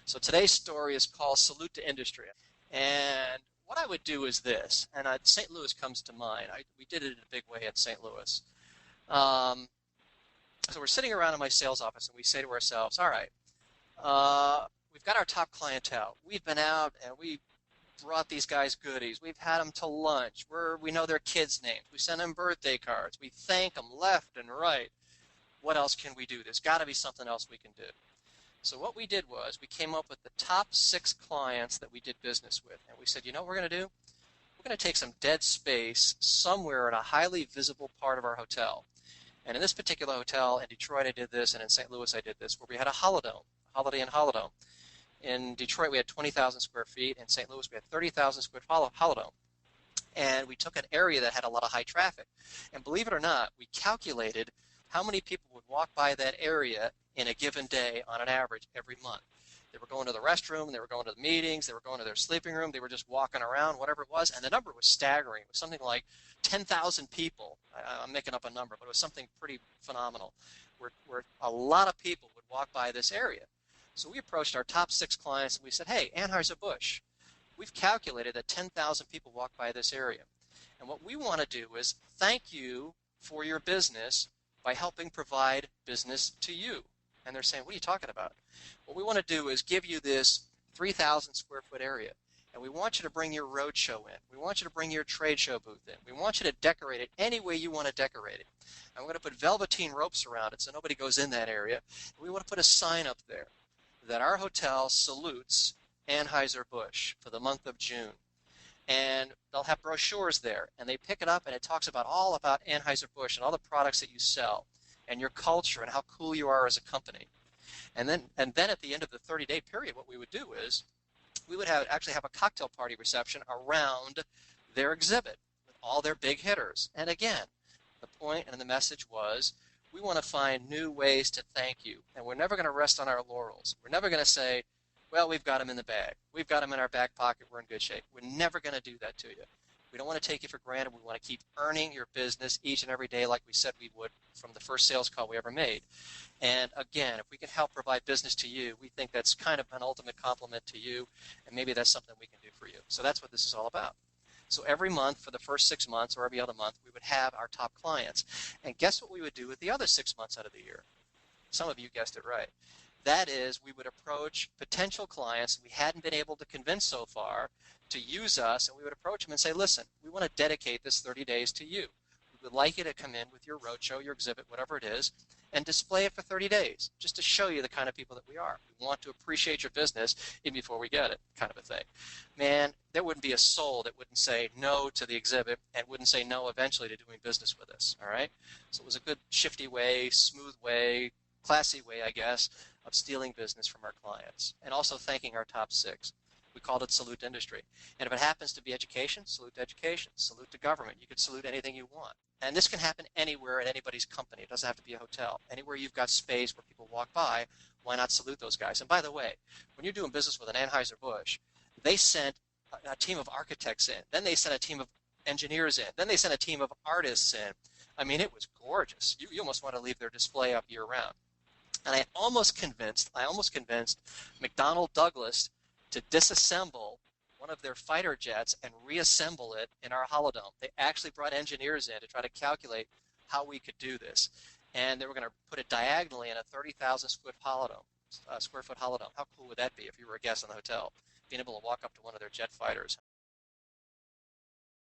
So today's story is called Salute to Industry. And what I would do is this, and St. Louis comes to mind. We did it in a big way at St. Louis. Um, so we're sitting around in my sales office and we say to ourselves, all right, we've got our top clientele. We've been out and we brought these guys goodies. We've had them to lunch. We know their kids' names. We send them birthday cards. We thank them left and right. What else can we do? There's got to be something else we can do. So what we did was we came up with the top 6 clients that we did business with. And we said, you know what we're going to do? We're going to take some dead space somewhere in a highly visible part of our hotel. And in this particular hotel in Detroit, I did this, and in St. Louis, I did this, where we had a holodome, Holiday Inn Holodome. In Detroit, we had 20,000 square feet. In St. Louis, we had 30,000 square holodome. And we took an area that had a lot of high traffic. And believe it or not, we calculated how many people would walk by that area in a given day on an average every month. They were going to the restroom, they were going to the meetings, they were going to their sleeping room, they were just walking around, whatever it was, and the number was staggering. It was something like 10,000 people. I'm making up a number, but it was something pretty phenomenal, where a lot of people would walk by this area. So we approached our top 6 clients and we said, hey, Anheuser-Busch, we've calculated that 10,000 people walk by this area. And what we want to do is thank you for your business by helping provide business to you. And they're saying, what are you talking about? What we want to do is give you this 3,000 square foot area. And we want you to bring your road show in. We want you to bring your trade show booth in. We want you to decorate it any way you want to decorate it. And we're going to put velveteen ropes around it so nobody goes in that area. And we want to put a sign up there that our hotel salutes Anheuser-Busch for the month of June. And they'll have brochures there, and they pick it up, and it talks all about Anheuser-Busch and all the products that you sell and your culture and how cool you are as a company. And then at the end of the 30-day period, what we would do is we would actually have a cocktail party reception around their exhibit with all their big hitters. And again, the point and the message was we want to find new ways to thank you, and we're never going to rest on our laurels. We're never going to say, well, we've got them in the bag. We've got them in our back pocket. We're in good shape. We're never going to do that to you. We don't want to take you for granted. We want to keep earning your business each and every day like we said we would from the first sales call we ever made. And again, if we can help provide business to you, we think that's kind of an ultimate compliment to you, and maybe that's something we can do for you. So that's what this is all about. So every month for the first 6 months or every other month, we would have our top clients. And guess what we would do with the other 6 months out of the year? Some of you guessed it right. That is, we would approach potential clients we hadn't been able to convince so far to use us, and we would approach them and say, listen, we want to dedicate this 30 days to you. We would like you to come in with your roadshow, your exhibit, whatever it is, and display it for 30 days, just to show you the kind of people that we are. We want to appreciate your business even before we get it, kind of a thing. Man, there wouldn't be a soul that wouldn't say no to the exhibit and wouldn't say no eventually to doing business with us, all right? So it was a good shifty way, smooth way, classy way, I guess, of stealing business from our clients and also thanking our top 6. We called it Salute to Industry. And if it happens to be education, salute to education, salute to government. You could salute anything you want. And this can happen anywhere at anybody's company. It doesn't have to be a hotel. Anywhere you've got space where people walk by, why not salute those guys? And by the way, when you're doing business with an Anheuser-Busch, they sent a team of architects in. Then they sent a team of engineers in. Then they sent a team of artists in. I mean, it was gorgeous. You almost want to leave their display up year-round. And I almost convinced McDonnell Douglas to disassemble one of their fighter jets and reassemble it in our holodome. They actually brought engineers in to try to calculate how we could do this. And they were going to put it diagonally in a 30,000 square foot holodome. How cool would that be if you were a guest in the hotel, being able to walk up to one of their jet fighters?